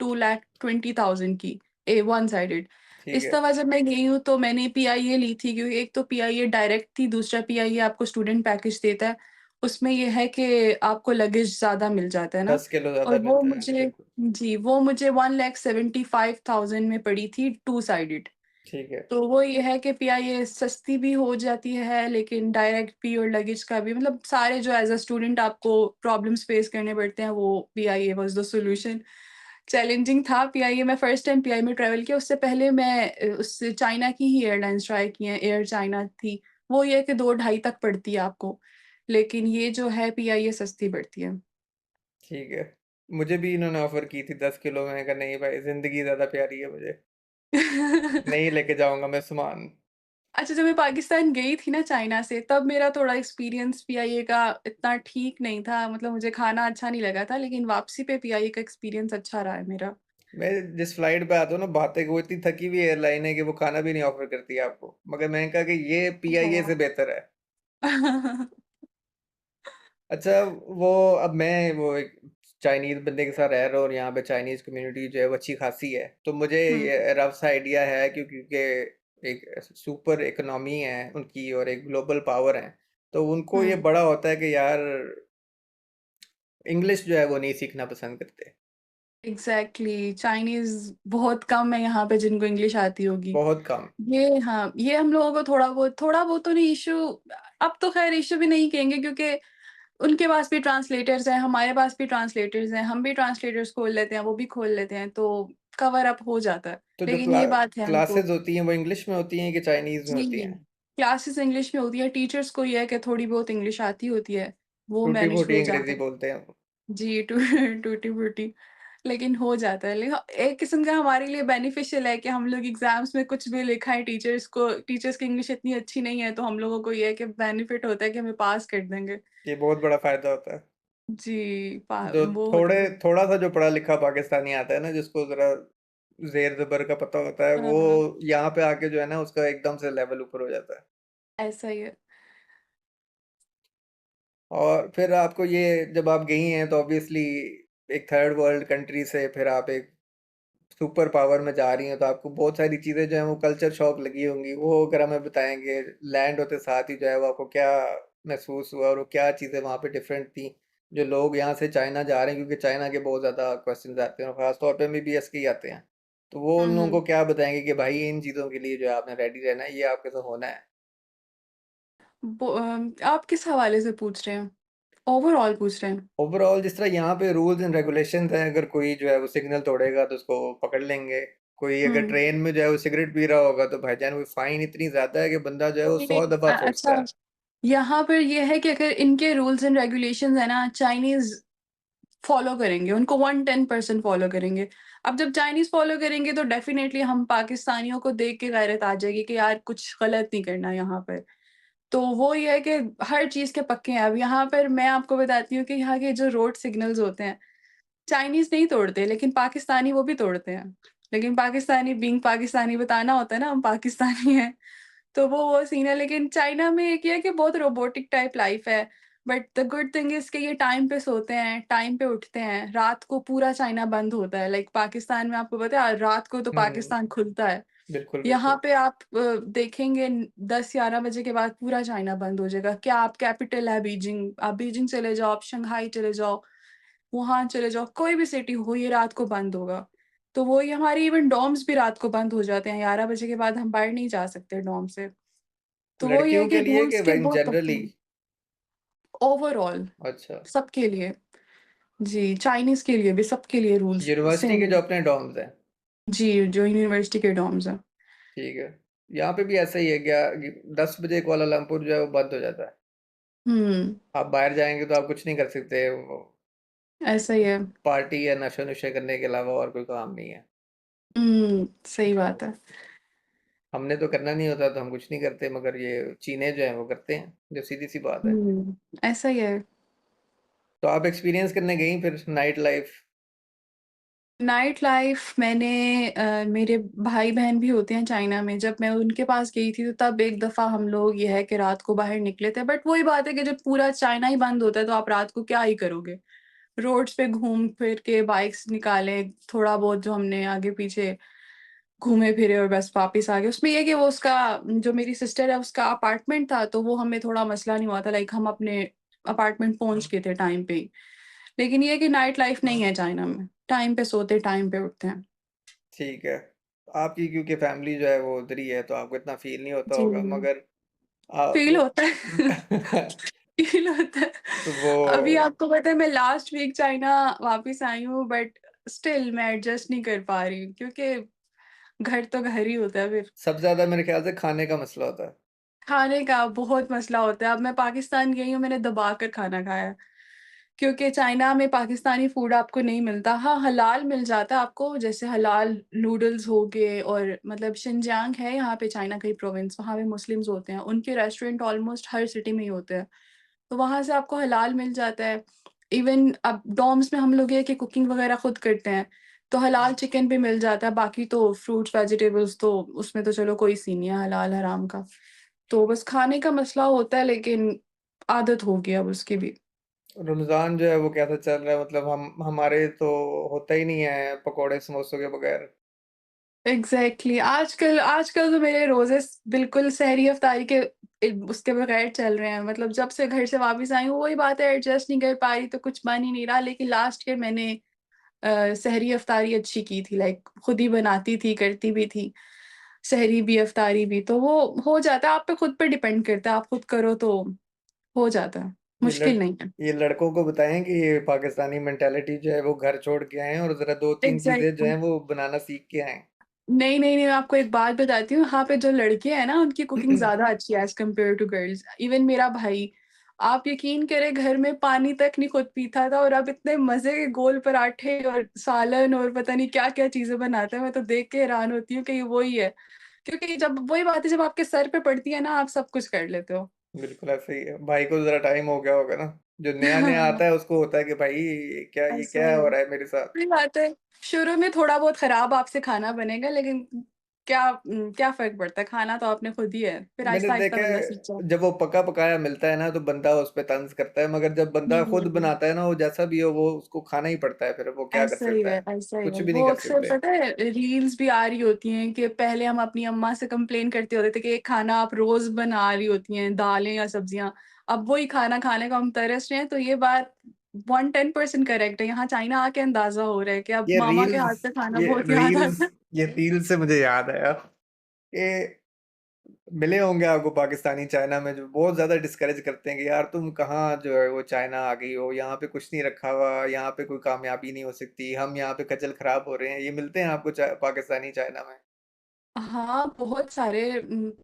[SPEAKER 2] 2,20,000 की, वन साइडेड।
[SPEAKER 1] ठीक
[SPEAKER 2] इस
[SPEAKER 1] है,
[SPEAKER 2] दफ़ा जब मैं गई हूँ तो मैंने पीआईए ली थी क्योंकि एक तो पीआईए डायरेक्ट थी, दूसरा पीआईए आपको स्टूडेंट पैकेज देता है। उसमें ये है कि आपको लगेज ज़्यादा मिल जाता है ना
[SPEAKER 1] 10 किलो
[SPEAKER 2] और
[SPEAKER 1] ज़्यादा
[SPEAKER 2] वो
[SPEAKER 1] मिलता है। जी,
[SPEAKER 2] मुझे
[SPEAKER 1] बिल्कुल।
[SPEAKER 2] जी, वो मुझे 1,75,000 में पड़ी थी टू साइडेड।
[SPEAKER 1] ठीक है,
[SPEAKER 2] तो वो ये है कि पीआईए सस्ती भी हो जाती है, लेकिन डायरेक्ट भी और लगेज का भी मतलब सारे जो एज़ अ स्टूडेंट आपको प्रॉब्लम्स फेस करने पड़ते हैं, वो PIA was the solution. Challenging था पीआईए मैं फर्स्ट टाइम पीआईए में ट्रैवल किया, उससे पहले मैं उससे चाइना की ही एयरलाइन्स ट्राई की हैं, एयर चाइना थी। वो ये है कि 2 ढाई तक पड़ती है आपको, लेकिन ये जो है पीआईए सस्ती पड़ती है।
[SPEAKER 1] ठीक है। मुझे भी इन्होंने ऑफ़र की थी 10 किलो मैंने कहा नहीं भाई ज़िंदगी ज़्यादा प्यारी है मुझे। नहीं लेके जाऊँगा मैं सामान।
[SPEAKER 2] अच्छा, जब मैं पाकिस्तान गई थी ना चाइना से, तब मेरा थोड़ा एक्सपीरियंस पीआईए का इतना ठीक नहीं था, मतलब मुझे खाना अच्छा नहीं लगा था, लेकिन वापसी पे पीआईए का एक्सपीरियंस अच्छा रहा है मेरा।
[SPEAKER 1] मैं जिस फ्लाइट पे आता हूँ ना बातें वो इतनी थकी हुई एयरलाइन है कि वो खाना भी नहीं ऑफ़र करती है आपको। मगर मैंने कहा कि ये पीआईए से
[SPEAKER 2] हाँ।
[SPEAKER 1] बेहतर है। अच्छा, वो अब मैं वो एक चाइनीज़ बंदे के साथ रह रहा हूँ और यहाँ पे चाइनीज़ कम्युनिटी जो है वो अच्छी खासी है। तो मुझे
[SPEAKER 2] हुँ,
[SPEAKER 1] ये रफ़ सा आइडिया है क्योंकि एक सुपर इकोनॉमी है उनकी और एक ग्लोबल पावर है। तो उनको ये
[SPEAKER 2] हुँ।
[SPEAKER 1] बड़ा होता है कि यार इंग्लिश जो है वो नहीं सीखना पसंद करते।
[SPEAKER 2] एग्ज़ैक्टली चाइनीज़ बहुत कम है यहाँ पे जिनको इंग्लिश आती होगी।
[SPEAKER 1] बहुत कम।
[SPEAKER 2] ये हाँ, ये हम लोगों को थोड़ा बहुत तो नहीं इश्यू अब तो ख़ैर इश्यू भी नहीं कहेंगे क्योंकि उनके पास भी ट्रांसलेटर्स हैं, हमारे पास भी ट्रांसलेटर्स हैं, हम भी ट्रांसलेटर्स खोल लेते हैं, वो भी खोल लेते हैं, तो कवर अप हो जाता है।
[SPEAKER 1] तो जो
[SPEAKER 2] लेकिन ये बात है हमको
[SPEAKER 1] क्लासेस होती हैं वो इंग्लिश में होती हैं कि चाइनीज़ में होती
[SPEAKER 2] जी,
[SPEAKER 1] हैं?
[SPEAKER 2] क्लासेस इंग्लिश में होती है, टीचर्स को ये है कि थोड़ी बहुत इंग्लिश आती होती है, वो मैनेज
[SPEAKER 1] टूटी-फूटी
[SPEAKER 2] हो जाता
[SPEAKER 1] अंग्रेज़ी
[SPEAKER 2] है।
[SPEAKER 1] बोलते हैं वो।
[SPEAKER 2] जी, टूटी-फूटी। लेकिन हो जाता है। एक किस्म का हमारे लिए बेनिफिशियल है कि हम लोग एग्ज़ाम्स में कुछ भी लिखाएँ टीचर्स की इंग्लिश इतनी अच्छी नहीं है, तो हम लोगों को ये है कि बेनिफिट होता है कि हमें पास कर देंगे।
[SPEAKER 1] ये बहुत बड़ा फ़ायदा होता है।
[SPEAKER 2] जी,
[SPEAKER 1] जो
[SPEAKER 2] वो होता है।
[SPEAKER 1] थोड़ा-सा जो पढ़ा-लिखा पाकिस्तानी आता है ना, जिसको ज़रा ज़ेर-ज़बर का पता होता है, वो
[SPEAKER 2] हाँ,
[SPEAKER 1] यहाँ पे आके जो है ना, उसका एकदम से लेवल ऊपर हो जाता है।
[SPEAKER 2] ऐसा ही है।
[SPEAKER 1] और फिर आपको ये जब आप गई हैं, तो ऑब्वियसली एक थर्ड वर्ल्ड कंट्री से फिर आप एक सुपर पावर में जा रही हैं, तो आपको बहुत सारी चीज़ें जो हैं, वो कल्चर शॉक लगी होंगी। वो अगर हमें बताएँगे, लैंड होते साथ ही जो है, वो आपको क्या महसूस हुआ और वो क्या चीज़ें वहाँ पे डिफरेंट थी? जो लोग यहाँ से चाइना जा रहे हैं, क्योंकि चाइना के बहुत ज़्यादा क्वेश्चन्स आते हैं और ख़ास तौर पे एमबीबीएस के ही आते हैं। तो वो
[SPEAKER 2] हुँ,
[SPEAKER 1] उन लोगों
[SPEAKER 2] हुँ।
[SPEAKER 1] को क्या बताएँगे कि भाई इन चीज़ों के लिए जो है आपने रेडी रहना है, ये आपके साथ होना है।
[SPEAKER 2] आप किस हवाले से पूछ रहे हैं? ओवरऑल पूछ रहे हैं?
[SPEAKER 1] ओवरऑल जिस तरह यहाँ पे रूल्स एंड रेगुलेशंस हैं, अगर कोई जो है वो सिग्नल तोड़ेगा तो उसको पकड़ लेंगे। कोई अगर
[SPEAKER 2] हुँ।
[SPEAKER 1] ट्रेन में जो है वो सिगरेट पी रहा होगा तो भाईजान वो फाइन इतनी ज़्यादा है कि बंदा जो है वो
[SPEAKER 2] नहीं,
[SPEAKER 1] 100
[SPEAKER 2] नहीं
[SPEAKER 1] दफ़ा सोचता
[SPEAKER 2] अच्छा,
[SPEAKER 1] है।
[SPEAKER 2] यहाँ पर ये है कि अगर इनके रूल्स एंड रेगुलेशंस है ना, चाइनीज़ फ़ॉलो करेंगे, उनको 110% फ़ॉलो करेंगे। अब जब चाइनीज़ फ़ॉलो करेंगे तो डेफ़िनेटली हम पाकिस्तानियों को देख के गैरत आ जाएगी कि यार कुछ गलत नहीं करना यहाँ पर। तो वो ये है कि हर चीज़ के पक्के हैं। अब यहाँ पर मैं आपको बताती हूँ कि यहाँ के जो रोड सिग्नल्स होते हैं, चाइनीज़ नहीं तोड़ते, लेकिन पाकिस्तानी वो भी तोड़ते हैं। लेकिन पाकिस्तानी बीइंग पाकिस्तानी बताना होता है ना हम पाकिस्तानी हैं, तो वो सीन है। लेकिन चाइना में एक ये है कि बहुत रोबोटिक टाइप लाइफ़ है। But the good thing is कि ये टाइम पे सोते हैं, टाइम पे उठते हैं, रात को पूरा चाइना बंद होता है। लाइक पाकिस्तान में आपको पता है रात को तो
[SPEAKER 1] हुँ,
[SPEAKER 2] पाकिस्तान खुलता है।
[SPEAKER 1] बिल्कुल,
[SPEAKER 2] यहाँ
[SPEAKER 1] बिल्कुल।
[SPEAKER 2] पे आप देखेंगे 10-11 बजे के बाद पूरा चाइना बंद हो जाएगा। क्या आप कैपिटल है बीजिंग, आप बीजिंग चले जाओ, आप शंघाई चले जाओ, वुहान चले जाओ, कोई भी सिटी हो ये रात को बंद होगा। तो वही हमारी इवन डॉर्म्स भी रात को बंद हो जाते हैं, 11 बजे के बाद हम बाहर नहीं जा सकते डॉर्म से। तो वो ये है
[SPEAKER 1] लड़कियों
[SPEAKER 2] कि
[SPEAKER 1] के लिए कि
[SPEAKER 2] रूल्स के
[SPEAKER 1] इन
[SPEAKER 2] बहुत पक्के
[SPEAKER 1] जनरली?
[SPEAKER 2] हैं, ओवरऑल
[SPEAKER 1] अच्छा,
[SPEAKER 2] सबके लिए। जी, चाइनीज़ के लिए भी सबके लिए रूल्स
[SPEAKER 1] यूनिवर्सिटी
[SPEAKER 2] सेम
[SPEAKER 1] के
[SPEAKER 2] है।
[SPEAKER 1] जो अपने डॉर्म्स हैं,
[SPEAKER 2] जी, जो यूनिवर्सिटी के डॉर्म्स हैं।
[SPEAKER 1] ठीक है। यहाँ पे भी ऐसा ही है क्या कि 10 बजे कुआलालंपुर जो है वो बंद हो जाता है।
[SPEAKER 2] हुँ,
[SPEAKER 1] आप बाहर जाएँगे तो आप कुछ नहीं कर सकते, वो
[SPEAKER 2] ऐसा ही है।
[SPEAKER 1] पार्टी या नशे-नुशे करने के अलावा और कोई काम नहीं है।
[SPEAKER 2] सही बात है।
[SPEAKER 1] हमने तो करना नहीं होता तो हम कुछ नहीं करते, मगर ये चीने जो हैं वो करते हैं, जो सीधी-सी बात है।
[SPEAKER 2] ऐसा ही है।
[SPEAKER 1] तो आप एक्सपीरियंस करने गई फिर नाइट लाइफ़?
[SPEAKER 2] नाइट लाइफ़ मैंने मेरे भाई-बहन भी होते हैं चाइना में, जब मैं उनके पास गई थी तो तब एक दफ़ा हम लोग ये है कि रात को बाहर निकले थे। बट वही बात है कि जब पूरा चाइना ही बंद होता है तो आप रात को क्या ही करोगे? रोड्स पे घूम फिर के बाइक्स निकाले, थोड़ा बहुत जो हमने आगे-पीछे घूमे-फिरे और बस वापस आ गए। उसमें ये है कि वो उसका जो मेरी सिस्टर है उसका अपार्टमेंट था, तो वो हमें थोड़ा मसला नहीं हुआ था, लाइक हम अपने अपार्टमेंट पहुँच गए थे टाइम पे ही। लेकिन ये है कि नाइट लाइफ़ नहीं है चाइना में, टाइम पे सोते, टाइम पे उठते हैं।
[SPEAKER 1] ठीक है। आपकी क्योंकि फैमिली जो है वो उधर ही है तो आपको इतना फ़ील नहीं होता
[SPEAKER 2] जी,
[SPEAKER 1] होगा, मगर
[SPEAKER 2] फ़ील
[SPEAKER 1] वो
[SPEAKER 2] होता है। फ़ील होता है।
[SPEAKER 1] तो वो
[SPEAKER 2] अभी आपको पता है मैं लास्ट वीक चाइना वापस आई हूँ, बट स्टिल मैं एडजस्ट नहीं कर पा रही हूँ क्योंकि घर तो घर ही होता है फिर।
[SPEAKER 1] सबसे ज़्यादा मेरे ख़्याल से खाने का मसला होता है।
[SPEAKER 2] खाने का बहुत मसला होता है। अब मैं पाकिस्तान गई हूँ, मैंने दबा कर खाना खाया है, क्योंकि चाइना में पाकिस्तानी फूड आपको नहीं मिलता। हाँ, हलाल मिल जाता है आपको, जैसे हलाल नूडल्स हो गए और मतलब शिनजियांग है यहाँ पे चाइना का ही प्रोविंस, वहाँ पे मुस्लिम्स होते हैं। उनके रेस्टोरेंट ऑलमोस्ट हर सिटी में ही होते हैं, तो वहाँ से आपको हलाल मिल जाता है। इवन अब डॉर्म्स में हम लोग ये है कि कुकिंग वगैरह खुद करते हैं, तो हलाल चिकन भी मिल जाता है। बाकी तो फ्रूट्स, वेजिटेबल्स तो उसमें तो चलो कोई सीन नहीं है हलाल-हराम का। तो बस खाने का मसला होता है, लेकिन आदत हो गई अब उसकी भी।
[SPEAKER 1] रमज़ान जो है वो कैसा चल रहा है? मतलब हम हमारे तो होता ही नहीं है पकोड़े समोसों के बगैर।
[SPEAKER 2] एग्ज़ैक्टली आजकल आजकल तो मेरे रोज़े बिल्कुल सहरी इफ्तारी के उसके बगैर चल रहे हैं। मतलब जब से घर से वापस आई हूँ वही बात है, एडजस्ट नहीं कर पा रही तो कुछ बन ही नहीं रहा। लेकिन लास्ट ईयर मैंने सहरी इफ्तारी अच्छी की थी, लाइक खुद ही बनाती थी, करती भी थी। सहरी भी, इफ्तारी भी, तो वो हो जाता है, आप पे खुद पे डिपेंड करता है, आप खुद करो तो हो जाता है,
[SPEAKER 1] ये लड़
[SPEAKER 2] मुश्किल नहीं है।
[SPEAKER 1] ये लड़कों को बताएँ कि ये पाकिस्तानी मेंटालिटी जो है वो घर छोड़ के आएँ और ज़रा 2-3 चीज़ें जो
[SPEAKER 2] एग्ज़ैक्टली।
[SPEAKER 1] हैं वो बनाना सीख के आएँ।
[SPEAKER 2] नहीं, नहीं, नहीं, मैं आपको एक बात बताती हूँ, यहाँ पे जो लड़के हैं ना, उनकी कुकिंग ज़्यादा अच्छी है as compare to girls. Even मेरा भाई आप यकीन करें घर में पानी तक नहीं खुद पीता था और अब इतने मज़े के गोल पराठे और सालन और पता नहीं क्या-क्या चीज़ें बनाता है, मैं तो देख के हैरान होती हूँ कि ये वो ही है। क्योंकि जब वही बात है जब आपके सर पे पड़ती है ना, आप सब कुछ कर लेते हो।
[SPEAKER 1] बिल्कुल ऐसे ही है। भाई को ज़रा टाइम हो गया होगा ना, जो नया-नया आता है उसको होता है कि भाई ये
[SPEAKER 2] ऐसा
[SPEAKER 1] क्या
[SPEAKER 2] ही
[SPEAKER 1] हो
[SPEAKER 2] है।
[SPEAKER 1] रहा है मेरे साथ?
[SPEAKER 2] सही बात है। शुरू में थोड़ा बहुत खराब आपसे खाना बनेगा लेकिन क्या फ़र्क पड़ता है, खाना तो आपने खुद ही है। फिर
[SPEAKER 1] मैंने
[SPEAKER 2] आहिस्ता-आहिस्ता
[SPEAKER 1] देखा
[SPEAKER 2] बंदा सीख
[SPEAKER 1] है
[SPEAKER 2] जाता
[SPEAKER 1] जब वो पका-पकाया मिलता है ना तो बंदा उस पे तंज़ करता है, मगर जब बंदा खुद
[SPEAKER 2] हुँ।
[SPEAKER 1] बनाता है ना वो जैसा भी हो वो उसको खाना ही पड़ता है, फिर वो क्या कर सकता है?
[SPEAKER 2] ऐसा ही
[SPEAKER 1] कुछ
[SPEAKER 2] है।
[SPEAKER 1] भी नहीं
[SPEAKER 2] वो
[SPEAKER 1] कर
[SPEAKER 2] अक्सर
[SPEAKER 1] सकते।
[SPEAKER 2] पता है रील्स भी आ रही होती हैं कि पहले हम अपनी अम्मा से कंप्लेन करते होते थे कि एक खाना आप रोज़ बना रही होती हैं, दालें या सब्जियाँ। अब वही खाना खाने को हम तरस रहे हैं, तो ये बात 110% करेक्ट है। यहाँ चाइना आके अंदाज़ा हो रहा है कि अब
[SPEAKER 1] ये
[SPEAKER 2] मामा के
[SPEAKER 1] रील्स
[SPEAKER 2] हाथ का खाना
[SPEAKER 1] ये
[SPEAKER 2] बहुत याद
[SPEAKER 1] रील्स
[SPEAKER 2] आता है।
[SPEAKER 1] ये रील्स से मुझे याद आया कि मिले होंगे आपको पाकिस्तानी चाइना में जो बहुत ज़्यादा डिस्करेज करते हैं कि यार तुम कहाँ जो है वो चाइना आ गई हो, यहाँ पे कुछ नहीं रखा हुआ, यहाँ पे कोई कामयाबी नहीं हो सकती, हम यहाँ पे खज्जल खराब हो रहे हैं। ये मिलते हैं आपको पाकिस्तानी चाइना में?
[SPEAKER 2] हाँ, बहुत सारे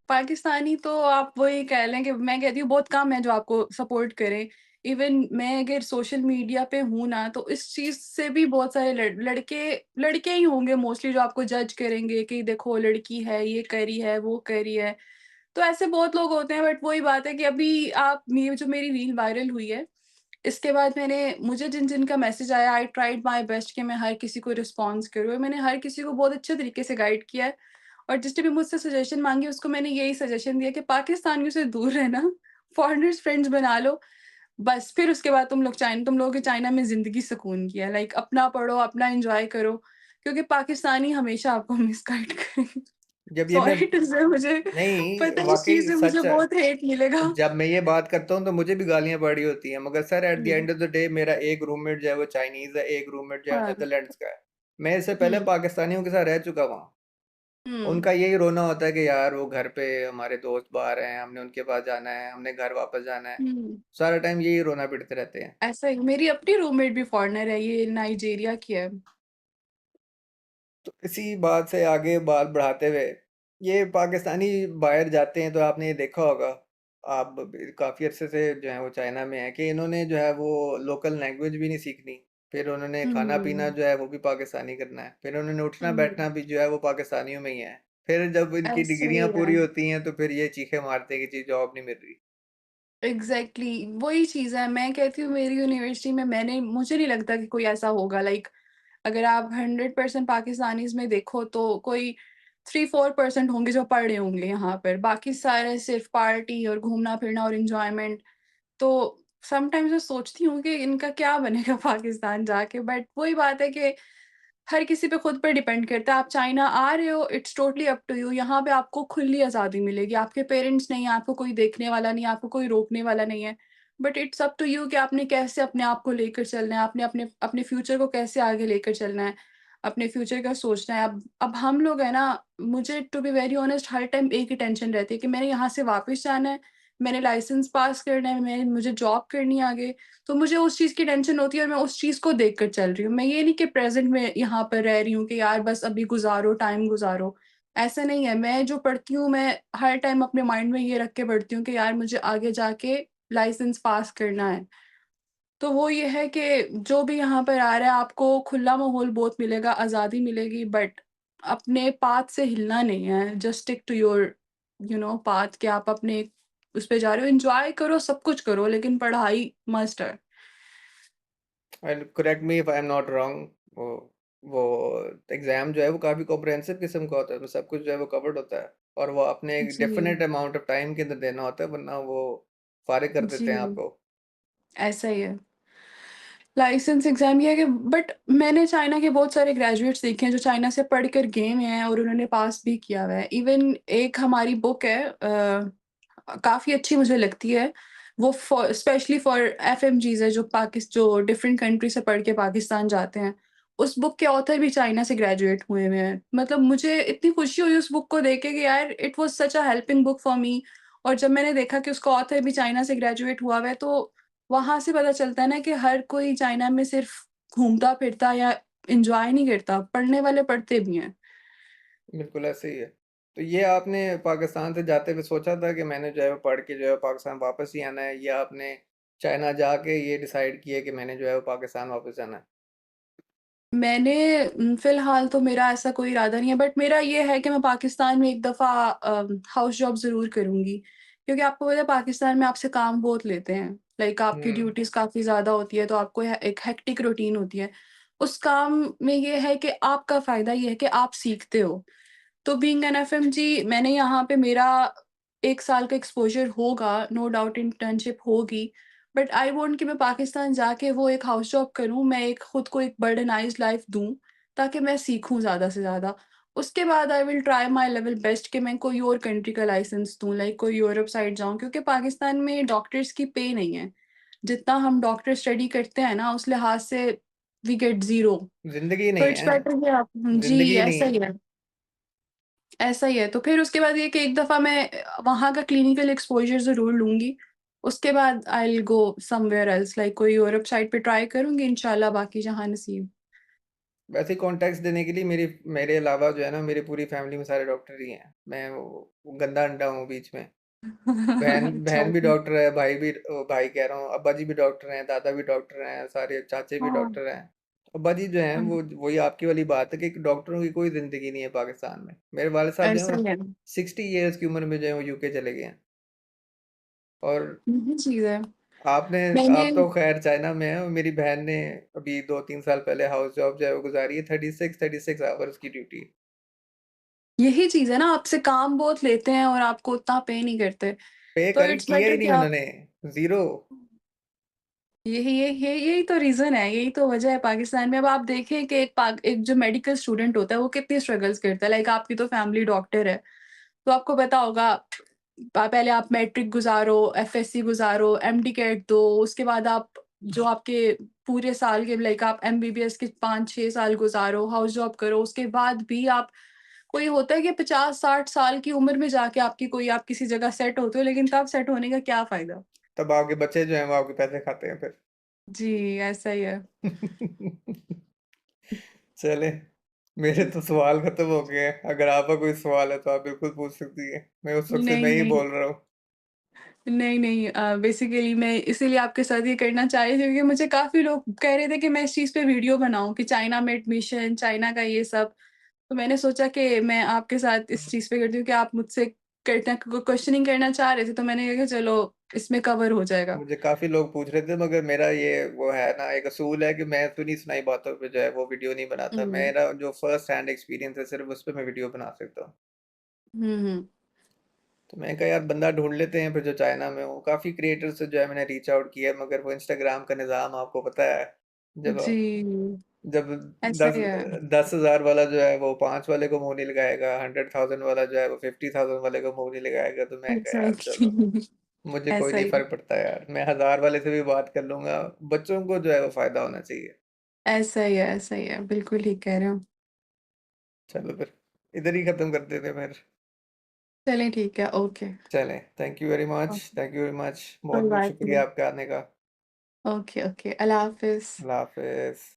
[SPEAKER 2] पाकिस्तानी तो आप वही कह लें कि मैं कहती हूँ बहुत कम है जो आपको सपोर्ट करें। इवन मैं अगर सोशल मीडिया पे हूँ ना, तो इस चीज़ से भी बहुत सारे लड़के लड़के ही होंगे मोस्टली जो आपको जज करेंगे कि देखो लड़की है, ये करी है, वो करी है। तो ऐसे बहुत लोग होते हैं बट वही बात है कि अभी आप ये जो मेरी रील वायरल हुई है, इसके बाद मुझे जिन-जिन का मैसेज आया आई ट्राइड माय बेस्ट कि मैं हर किसी को रिस्पॉन्स करूँ और मैंने हर किसी को बहुत अच्छे तरीके से गाइड किया है। और जिसने भी मुझसे सजेशन माँगी उसको मैंने यही सजेशन दिया कि पाकिस्तानियों से दूर रहना, फॉरेनर्स फ्रेंड्स बना लो, बस फिर उसके बाद तुम लोगों की चाइना में ज़िंदगी सुकून की है। लाइक अपना पढ़ो, अपना एन्जॉय करो, क्योंकि पाकिस्तानी हमेशा आपको मिसगाइड करेंगे।
[SPEAKER 1] जब ये मैं
[SPEAKER 2] सॉरी टू से मुझे
[SPEAKER 1] नहीं,
[SPEAKER 2] पता है इस चीज़
[SPEAKER 1] वाक़ई
[SPEAKER 2] से मुझे
[SPEAKER 1] सच है।
[SPEAKER 2] बहुत हेट मिलेगा।
[SPEAKER 1] जब मैं ये बात करता हूँ तो मुझे भी गालियाँ पड़ी होती हैं, मगर sir at the
[SPEAKER 2] hmm,
[SPEAKER 1] end of the day मेरा एक रूममेट जो है वो चाइनीज़ है, एक रूममेट जो है
[SPEAKER 2] हाँ,
[SPEAKER 1] नीदरलैंड्स का है। मैं इससे पहले
[SPEAKER 2] हुँ,
[SPEAKER 1] पाकिस्तानियों के साथ रह चुका वहाँ।
[SPEAKER 2] हुँ,
[SPEAKER 1] उनका यही रोना होता है कि यार वो घर पे हमारे दोस्त बाहर हैं, हमने उनके पास जाना है, हमने घर वापस जाना है।
[SPEAKER 2] हुँ।
[SPEAKER 1] सारा टाइम यही रोना पीटते रहते हैं।
[SPEAKER 2] ऐसा ही मेरी अपनी रूममेट भी फॉरेनर है, ये नाइजीरिया की है।
[SPEAKER 1] तो इसी बात से आगे बात बढ़ाते हुए, ये पाकिस्तानी बाहर जाते हैं तो आपने ये देखा होगा, आप काफ़ी अरसे से जो है वो चाइना में हैं कि इन्होंने जो है वो लोकल लैंग्वेज भी नहीं सीखनी। फिर उन्होंने खाना-पीना
[SPEAKER 2] हुँ,
[SPEAKER 1] जो है वो भी पाकिस्तानी करना है। फिर उन्होंने
[SPEAKER 2] हुँ।
[SPEAKER 1] उठना-बैठना भी जो है वो पाकिस्तानियों में ही है। फिर जब इनकी
[SPEAKER 2] ऐसा
[SPEAKER 1] डिग्रियाँ
[SPEAKER 2] ही है।
[SPEAKER 1] पूरी होती हैं तो फिर ये चीखें मारते हैं कि जी जॉब नहीं मिल रही।
[SPEAKER 2] एग्ज़ैक्टली वही चीज़ है। मैं कहती हूँ मेरी यूनिवर्सिटी में मैंने मुझे नहीं लगता कि कोई ऐसा होगा लाइक अगर आप 100% पाकिस्तानीज़ में देखो तो कोई 3-4% होंगे जो पढ़ रहे होंगे यहाँ पर। बाकी सारे सिर्फ़ पार्टी और घूमना-फिरना और एन्जॉयमेंट। तो समटाइम्स मैं सोचती हूँ कि इनका क्या बनेगा पाकिस्तान जाके बट वही बात है कि हर किसी पे खुद पे डिपेंड करता है। आप चाइना आ रहे हो, it's totally up to you. यहाँ पे आपको खुली आज़ादी मिलेगी। आपके पेरेंट्स नहीं हैं, आपको कोई देखने वाला नहीं है, आपको कोई रोकने वाला नहीं है। But it's up to you कि आपने कैसे अपने आप को लेकर चलना है, आपने अपने अपने फ्यूचर को कैसे आगे लेकर चलना है, अपने फ्यूचर का सोचना है। अब हम लोग हैं ना, मुझे टू बी वेरी ऑनेस्ट हर टाइम एक ही टेंशन रहती है कि मैंने यहाँ से वापस जाना है, मैंने लाइसेंस पास करना है, मुझे जॉब करनी है आगे। तो मुझे उस चीज़ की टेंशन होती है और मैं उस चीज़ को देख कर चल रही हूँ। मैं ये नहीं कि प्रेज़ेंट में यहाँ पर रह रही हूँ कि यार बस अभी गुज़ारो, टाइम गुज़ारो। ऐसा नहीं है, मैं जो पढ़ती हूँ मैं हर टाइम अपने माइंड में ये रख के पढ़ती हूँ कि यार मुझे आगे जाके लाइसेंस पास करना है। तो वो ये है कि जो भी यहाँ पर आ रहा है आपको खुला माहौल बहुत मिलेगा, आज़ादी मिलेगी बट अपने पाथ से हिलना नहीं है। Just stick to your path कि आप अपने उस पे जा रहे हो, एन्जॉय करो, सब कुछ करो लेकिन पढ़ाई मस्ट है।
[SPEAKER 1] And correct me if I am not wrong, वो एग्ज़ाम जो है वो काफ़ी कॉम्प्रिहेंसिव किस्म का होता है, तो सब कुछ जो है वो कवर्ड होता है और वो अपने एक
[SPEAKER 2] जी,
[SPEAKER 1] डेफ़िनिट अमाउंट ऑफ टाइम के अंदर देना होता है, वरना वो फ़ारिग कर देते हैं
[SPEAKER 2] जी,
[SPEAKER 1] आपको।
[SPEAKER 2] ऐसा ही है। लाइसेंस एग्ज़ाम ये है कि बट मैंने चाइना के बहुत सारे ग्रेजुएट्स देखे हैं जो चाइना से पढ़ कर गए हैं और उन्होंने पास भी किया हुआ है। इवन एक हमारी बुक है काफ़ी अच्छी मुझे लगती है। वो फॉर स्पेशली फॉर एफएमजीज़ है जो डिफरेंट कंट्री से पढ़ के पाकिस्तान जाते हैं। उस बुक के ऑथर भी चाइना से ग्रेजुएट हुए हुए हैं। मतलब मुझे इतनी खुशी हुई उस बुक को देख के कि यार it was such a helping book for me और जब मैंने देखा कि उसका ऑथर भी चाइना से ग्रेजुएट हुआ हुआ है तो वहाँ से पता चलता है ना कि हर कोई चाइना में सिर्फ़ घूमता-फिरता या एन्जॉय नहीं करता, पढ़ने वाले पढ़ते भी हैं।
[SPEAKER 1] बिल्कुल ऐसे ही है। तो ये आपने पाकिस्तान से जाते हुए सोचा था कि मैंने जो है वो पढ़ के जो है पाकिस्तान वापस ही आना है, या आपने चाइना जाके ये डिसाइड किया कि मैंने जो है वो पाकिस्तान वापस आना है?
[SPEAKER 2] मैंने फ़िलहाल तो मेरा ऐसा कोई इरादा नहीं है, बट मेरा ये है कि मैं पाकिस्तान में एक दफ़ा हाउस जॉब ज़रूर करूँगी। क्योंकि आपको पता है पाकिस्तान में आपसे काम बहुत लेते हैं। लाइक आपकी
[SPEAKER 1] हुँ।
[SPEAKER 2] ड्यूटीज़ काफ़ी ज़्यादा होती है, तो आपको एक हेक्टिक रूटीन होती है। उस काम में ये है कि आपका फ़ायदा ये है कि आप सीखते हो। तो बीइंग एन एफएमजी मैंने यहाँ पे मेरा 1 साल का एक्सपोज़र होगा, नो डाउट इंटर्नशिप होगी, बट आई वांट कि मैं पाकिस्तान जाके वो एक हाउस जॉब करूँ, मैं एक खुद को एक बर्डनाइज़्ड लाइफ़ दूँ, ताकि मैं सीखूँ ज़्यादा से ज़्यादा। उसके बाद I will try my level best कि मैं कोई और कंट्री का लाइसेंस दूँ, लाइक कोई यूरोप साइड जाऊँ, क्योंकि पाकिस्तान में डॉक्टर्स की पे नहीं है। जितना हम डॉक्टर स्टडी करते हैं ना, उस लिहाज़ से वी गेट ज़ीरो।
[SPEAKER 1] ज़िंदगी
[SPEAKER 2] तो
[SPEAKER 1] नहीं
[SPEAKER 2] इट्स
[SPEAKER 1] है,
[SPEAKER 2] बेटर कि आप जी,
[SPEAKER 1] ज़िंदगी नहीं
[SPEAKER 2] ऐसा
[SPEAKER 1] है।
[SPEAKER 2] ही है। ऐसा ही है, तो फिर उसके बाद ये कि एक दफ़ा मैं वहाँ का क्लिनिकल एक्सपोज़र ज़रूर लूँगी। उसके बाद I will go somewhere else, like कोई यूरोप साइड पे ट्राई करूँगी इंशाल्लाह, बाकी जहाँ नसीब।
[SPEAKER 1] वैसे कॉन्टेक्स्ट देने के लिए मेरे अलावा जो है ना मेरी पूरी फैमिली में सारे डॉक्टर ही हैं। मैं वो गंदा अंडा हूँ बीच में। बहन
[SPEAKER 2] अच्छा।
[SPEAKER 1] बहन भी डॉक्टर है, भाई कह रहा हूँ, अब्बा जी भी डॉक्टर हैं, दादा भी डॉक्टर हैं, सारे चाचे भी
[SPEAKER 2] हाँ,
[SPEAKER 1] डॉक्टर हैं। अब्बा जी जो हैं
[SPEAKER 2] हाँ,
[SPEAKER 1] वो वही आपकी वाली बात है कि डॉक्टरों की कोई ज़िंदगी नहीं है पाकिस्तान में। मेरे वाले साहब जो
[SPEAKER 2] ऐसा
[SPEAKER 1] हैं
[SPEAKER 2] ही है।
[SPEAKER 1] 60 इयर्स की उम्र में जो है वो यूके चले गए हैं। और
[SPEAKER 2] यही चीज़ है।
[SPEAKER 1] आपने
[SPEAKER 2] मैंने
[SPEAKER 1] आप तो खैर चाइना में हैं, और मेरी बहन ने अभी 2-3 साल पहले हाउस जॉब जो है वो गुज़ारी है, 36 आवर्स की ड्यूटी।
[SPEAKER 2] यही चीज़ है ना, आपसे काम बहुत लेते हैं और आपको उतना पे नहीं करते।
[SPEAKER 1] पे
[SPEAKER 2] तो
[SPEAKER 1] कर
[SPEAKER 2] इट्स
[SPEAKER 1] किया ही
[SPEAKER 2] बेटर कि
[SPEAKER 1] नहीं
[SPEAKER 2] आप
[SPEAKER 1] उन्होंने, ज़ीरो।
[SPEAKER 2] यही तो रीज़न है, यही तो वजह है पाकिस्तान में। अब आप देखें कि एक जो मेडिकल स्टूडेंट होता है, वो कितनी स्ट्रगल्स करता है। लाइक आपकी तो फैमिली डॉक्टर है, तो आपको पता होगा पहले आप मैट्रिक गुज़ारो, एफएससी गुज़ारो, एमडी कैट दो, उसके बाद आप जो आपके पूरे साल के लाइक आप एमबीबीएस के 5-6 साल गुज़ारो, हाउस जॉब करो, उसके बाद भी आप कोई होता है कि 50-60 साल की उम्र में जाके आपकी कोई आप किसी जगह सेट होते हो, लेकिन तब सेट होने का क्या फ़ायदा?
[SPEAKER 1] तब आपके बच्चे जो हैं वो आपके पैसे खाते हैं फिर।
[SPEAKER 2] जी, ऐसा ही है।
[SPEAKER 1] चले, मेरे तो सवाल खत्म हो गए हैं। अगर आपका कोई सवाल है तो आप बिल्कुल पूछ सकती हैं। मैं उस वक़्त से
[SPEAKER 2] नहीं,
[SPEAKER 1] मैं ही
[SPEAKER 2] नहीं।
[SPEAKER 1] बोल रहा हूँ।
[SPEAKER 2] नहीं, नहीं बेसिकली मैं इसीलिए आपके साथ ये करना चाह रही थी क्योंकि मुझे काफ़ी लोग कह रहे थे कि मैं इस चीज़ पे वीडियो बनाऊँ कि चाइना में एडमिशन, चाइना का ये सब। तो मैंने सोचा कि मैं आपके साथ इस चीज़ पे करती हूँ कि आप मुझसे करना क्वेश्चनिंग करना चाह रहे थे, तो मैंने कहा कि चलो इसमें कवर हो जाएगा।
[SPEAKER 1] मुझे काफ़ी लोग पूछ रहे थे, मगर मेरा ये वो है ना एक असूल है कि मैं सुनी-सुनाई बातों पे जो है वो वीडियो नहीं बनाता।
[SPEAKER 2] हुँ।
[SPEAKER 1] मेरा जो फर्स्ट हैंड एक्सपीरियंस है सिर्फ़ उस पे मैं वीडियो बना सकता हूँ।
[SPEAKER 2] हुँ, हुँ।
[SPEAKER 1] तो मैंने कहा यार बंदा ढूँढ लेते हैं फिर जो चाइना में हो। काफ़ी क्रिएटर्स से जो है मैंने रीच आउट किया, मगर वो इंस्टाग्राम का निज़ाम आपको पता है। जब
[SPEAKER 2] जी,
[SPEAKER 1] जब
[SPEAKER 2] ऐसा
[SPEAKER 1] 10
[SPEAKER 2] ही है।
[SPEAKER 1] 10,000 वाला जो है वो 5 वाले को मुँह नहीं लगाएगा, 100,000 वाला जो है वो 50,000 वाले को मुँह नहीं लगाएगा, तो मैं कहा यार चलो,
[SPEAKER 2] एग्ज़ैक्टली
[SPEAKER 1] मुझे कोई
[SPEAKER 2] ऐसा
[SPEAKER 1] नहीं
[SPEAKER 2] ही है।
[SPEAKER 1] फ़र्क पड़ता यार, मैं 1000 वाले से भी बात कर लूँगा, बच्चों को जो है वो फ़ायदा होना चाहिए।
[SPEAKER 2] ऐसा ही है, ऐसा ही है। बिल्कुल ठीक कह रहे हो।
[SPEAKER 1] चलो फिर, इधर ही ख़त्म कर देते हैं फिर।
[SPEAKER 2] चलें ठीक है, ओके।
[SPEAKER 1] चलें,
[SPEAKER 2] okay,
[SPEAKER 1] thank you very much,
[SPEAKER 2] कोई
[SPEAKER 1] बहुत-बहुत
[SPEAKER 2] बात
[SPEAKER 1] शुक्रिया
[SPEAKER 2] नहीं।
[SPEAKER 1] आपके आने का।
[SPEAKER 2] Okay, okay. अल्लाह हाफ़िज़।
[SPEAKER 1] अल्लाह हाफ़िज़।